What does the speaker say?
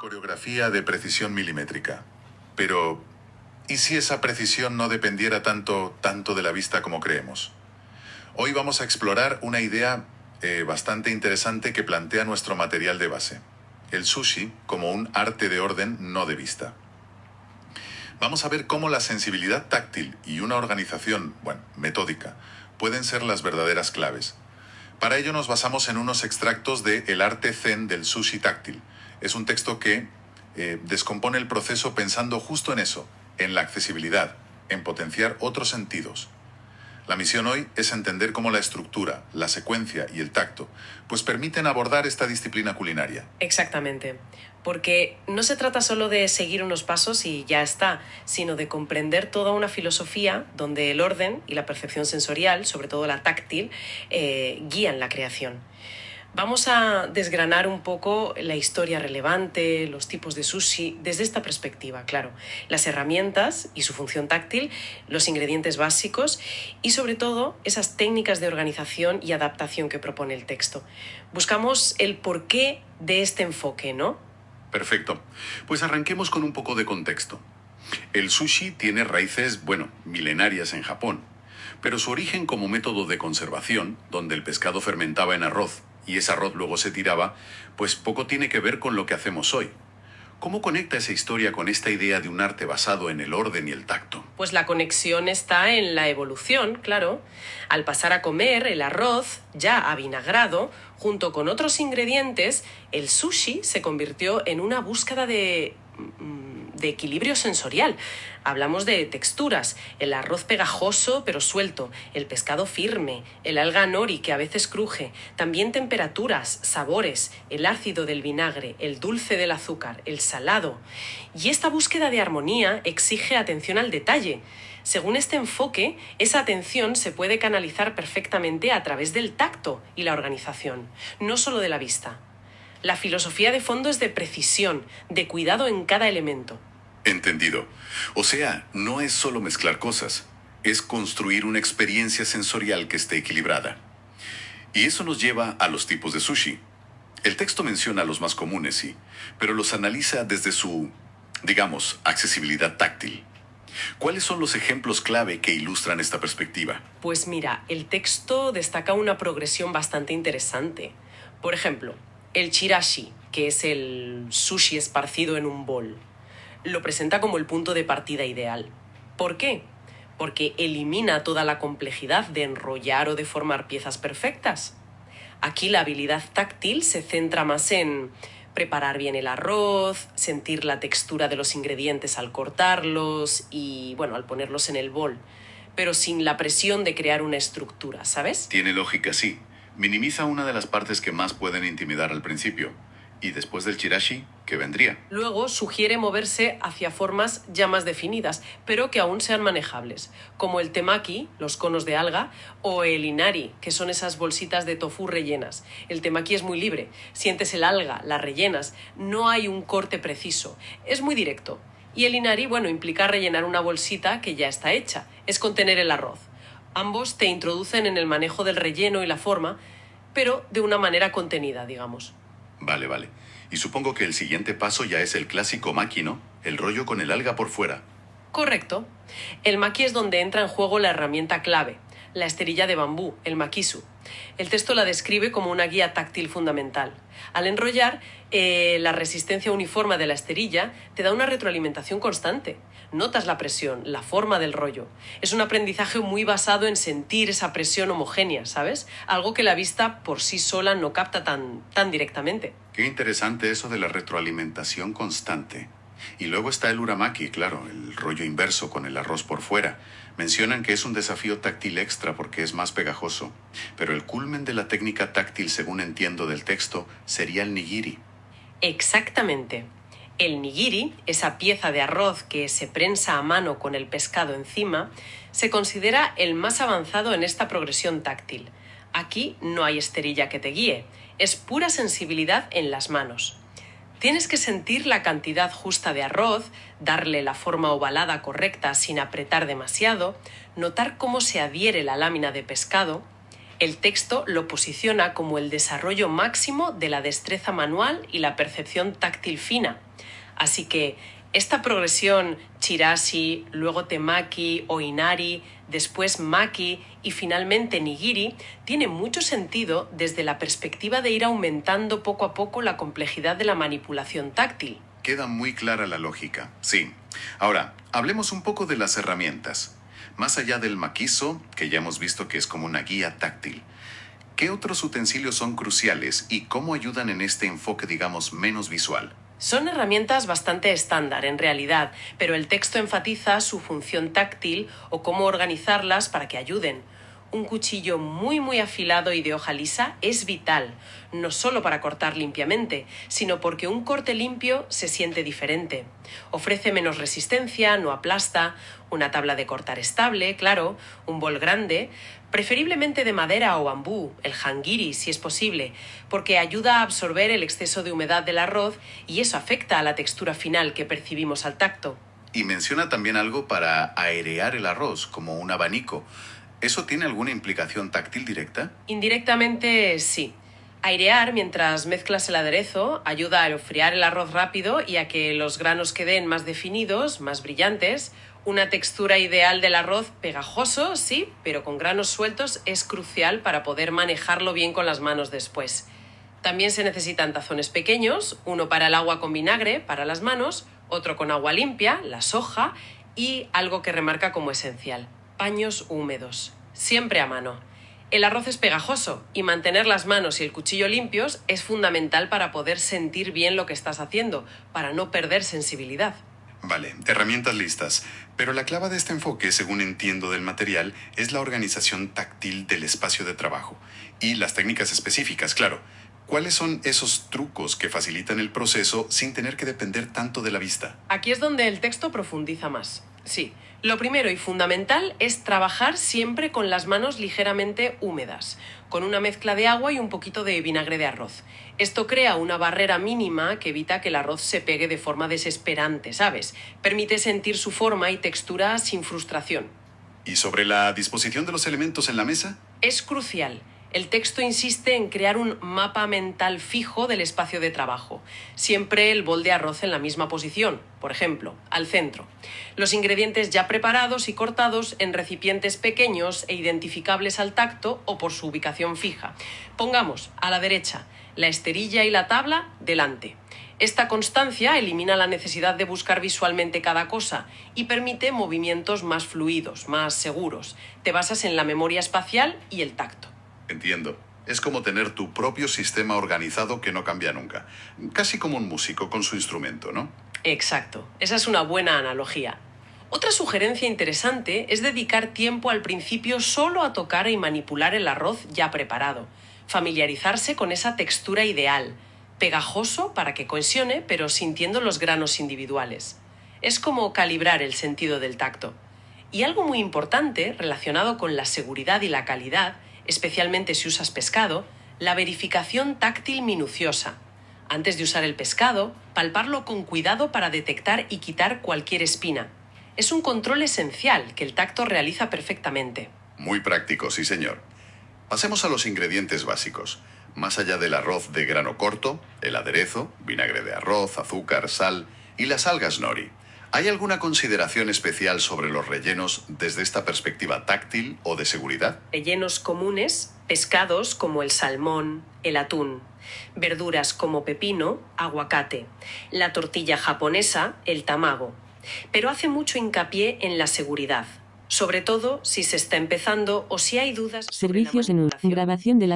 coreografía de precisión milimétrica. Pero, ¿y si esa precisión no dependiera tanto de la vista como creemos? Hoy vamos a explorar una idea bastante interesante que plantea nuestro material de base. El sushi como un arte de orden, no de vista. Vamos a ver cómo la sensibilidad táctil y una organización, metódica, pueden ser las verdaderas claves. Para ello nos basamos en unos extractos de El arte zen del sushi táctil. Es un texto que descompone el proceso pensando justo en eso, en la accesibilidad, en potenciar otros sentidos. La misión hoy es entender cómo la estructura, la secuencia y el tacto, pues permiten abordar esta disciplina culinaria. Exactamente, porque no se trata solo de seguir unos pasos y ya está, sino de comprender toda una filosofía donde el orden y la percepción sensorial, sobre todo la táctil, guían la creación. Vamos a desgranar un poco la historia relevante, los tipos de sushi, desde esta perspectiva, claro. Las herramientas y su función táctil, los ingredientes básicos y, sobre todo, esas técnicas de organización y adaptación que propone el texto. Buscamos el porqué de este enfoque, ¿no? Perfecto. Pues arranquemos con un poco de contexto. El sushi tiene raíces, milenarias en Japón, pero su origen como método de conservación, donde el pescado fermentaba en arroz, y ese arroz luego se tiraba, pues poco tiene que ver con lo que hacemos hoy. ¿Cómo conecta esa historia con esta idea de un arte basado en el orden y el tacto? Pues la conexión está en la evolución, claro. Al pasar a comer el arroz, ya avinagrado, junto con otros ingredientes, el sushi se convirtió en una búsqueda de equilibrio sensorial. Hablamos de texturas, el arroz pegajoso pero suelto, el pescado firme, el alga nori que a veces cruje, también temperaturas, sabores, el ácido del vinagre, el dulce del azúcar, el salado. Y esta búsqueda de armonía exige atención al detalle. Según este enfoque, esa atención se puede canalizar perfectamente a través del tacto y la organización, no solo de la vista. La filosofía de fondo es de precisión, de cuidado en cada elemento. Entendido. O sea, no es solo mezclar cosas, es construir una experiencia sensorial que esté equilibrada. Y eso nos lleva a los tipos de sushi. El texto menciona los más comunes, sí, pero los analiza desde su, accesibilidad táctil. ¿Cuáles son los ejemplos clave que ilustran esta perspectiva? Pues mira, el texto destaca una progresión bastante interesante. Por ejemplo, el chirashi, que es el sushi esparcido en un bol, lo presenta como el punto de partida ideal. ¿Por qué? Porque elimina toda la complejidad de enrollar o de formar piezas perfectas. Aquí la habilidad táctil se centra más en preparar bien el arroz, sentir la textura de los ingredientes al cortarlos y, al ponerlos en el bol, pero sin la presión de crear una estructura, ¿sabes? Tiene lógica, sí. Minimiza una de las partes que más pueden intimidar al principio. Y después del chirashi, ¿qué vendría? Luego sugiere moverse hacia formas ya más definidas, pero que aún sean manejables, como el temaki, los conos de alga, o el inari, que son esas bolsitas de tofu rellenas. El temaki es muy libre, sientes el alga, la rellenas, no hay un corte preciso, es muy directo. Y el inari, implica rellenar una bolsita que ya está hecha, es contener el arroz. Ambos te introducen en el manejo del relleno y la forma, pero de una manera contenida, digamos. Vale. Y supongo que el siguiente paso ya es el clásico maki, ¿no? El rollo con el alga por fuera. Correcto. El maki es donde entra en juego la herramienta clave, la esterilla de bambú, el makisu. El texto la describe como una guía táctil fundamental. Al enrollar, la resistencia uniforme de la esterilla te da una retroalimentación constante. Notas la presión, la forma del rollo. Es un aprendizaje muy basado en sentir esa presión homogénea, ¿sabes? Algo que la vista por sí sola no capta tan directamente. Qué interesante eso de la retroalimentación constante. Y luego está el uramaki, claro, el rollo inverso con el arroz por fuera. Mencionan que es un desafío táctil extra porque es más pegajoso. Pero el culmen de la técnica táctil, según entiendo del texto, sería el nigiri. Exactamente. El nigiri, esa pieza de arroz que se prensa a mano con el pescado encima, se considera el más avanzado en esta progresión táctil. Aquí no hay esterilla que te guíe, es pura sensibilidad en las manos. Tienes que sentir la cantidad justa de arroz, darle la forma ovalada correcta sin apretar demasiado, notar cómo se adhiere la lámina de pescado. El texto lo posiciona como el desarrollo máximo de la destreza manual y la percepción táctil fina. Así que esta progresión chirashi, luego temaki o inari, después maki y finalmente nigiri tiene mucho sentido desde la perspectiva de ir aumentando poco a poco la complejidad de la manipulación táctil. Queda muy clara la lógica. Sí. Ahora, hablemos un poco de las herramientas. Más allá del makiso, que ya hemos visto que es como una guía táctil, ¿qué otros utensilios son cruciales y cómo ayudan en este enfoque, digamos, menos visual? Son herramientas bastante estándar en realidad, pero el texto enfatiza su función táctil o cómo organizarlas para que ayuden. Un cuchillo muy afilado y de hoja lisa es vital, no solo para cortar limpiamente, sino porque un corte limpio se siente diferente. Ofrece menos resistencia, no aplasta, una tabla de cortar estable, claro, un bol grande, preferiblemente de madera o bambú, el hangiri si es posible, porque ayuda a absorber el exceso de humedad del arroz y eso afecta a la textura final que percibimos al tacto. Y menciona también algo para airear el arroz, como un abanico. ¿Eso tiene alguna implicación táctil directa? Indirectamente, sí. Airear mientras mezclas el aderezo ayuda a enfriar el arroz rápido y a que los granos queden más definidos, más brillantes. Una textura ideal del arroz pegajoso, sí, pero con granos sueltos es crucial para poder manejarlo bien con las manos después. También se necesitan tazones pequeños, uno para el agua con vinagre, para las manos, otro con agua limpia, la soja, y algo que remarca como esencial: paños húmedos, siempre a mano. El arroz es pegajoso y mantener las manos y el cuchillo limpios es fundamental para poder sentir bien lo que estás haciendo, para no perder sensibilidad. Vale, herramientas listas. Pero la clave de este enfoque, según entiendo del material, es la organización táctil del espacio de trabajo y las técnicas específicas, claro. ¿Cuáles son esos trucos que facilitan el proceso sin tener que depender tanto de la vista? Aquí es donde el texto profundiza más. Sí, lo primero y fundamental es trabajar siempre con las manos ligeramente húmedas, con una mezcla de agua y un poquito de vinagre de arroz. Esto crea una barrera mínima que evita que el arroz se pegue de forma desesperante, ¿sabes? Permite sentir su forma y textura sin frustración. ¿Y sobre la disposición de los elementos en la mesa? Es crucial. El texto insiste en crear un mapa mental fijo del espacio de trabajo. Siempre el bol de arroz en la misma posición, por ejemplo, al centro. Los ingredientes ya preparados y cortados en recipientes pequeños e identificables al tacto o por su ubicación fija. Pongamos a la derecha la esterilla y la tabla delante. Esta constancia elimina la necesidad de buscar visualmente cada cosa y permite movimientos más fluidos, más seguros. Te basas en la memoria espacial y el tacto. Entiendo. Es como tener tu propio sistema organizado que no cambia nunca. Casi como un músico con su instrumento, ¿no? Exacto. Esa es una buena analogía. Otra sugerencia interesante es dedicar tiempo al principio solo a tocar y manipular el arroz ya preparado. Familiarizarse con esa textura ideal. Pegajoso para que cohesione, pero sintiendo los granos individuales. Es como calibrar el sentido del tacto. Y algo muy importante, relacionado con la seguridad y la calidad, especialmente si usas pescado, la verificación táctil minuciosa. Antes de usar el pescado, palparlo con cuidado para detectar y quitar cualquier espina. Es un control esencial que el tacto realiza perfectamente. Muy práctico, sí señor. Pasemos a los ingredientes básicos. Más allá del arroz de grano corto, el aderezo, vinagre de arroz, azúcar, sal y las algas nori. ¿Hay alguna consideración especial sobre los rellenos desde esta perspectiva táctil o de seguridad? Rellenos comunes, pescados como el salmón, el atún. Verduras como pepino, aguacate. La tortilla japonesa, el tamago. Pero hace mucho hincapié en la seguridad, sobre todo si se está empezando o si hay dudas sobre la Servicios en manipulación. grabación de la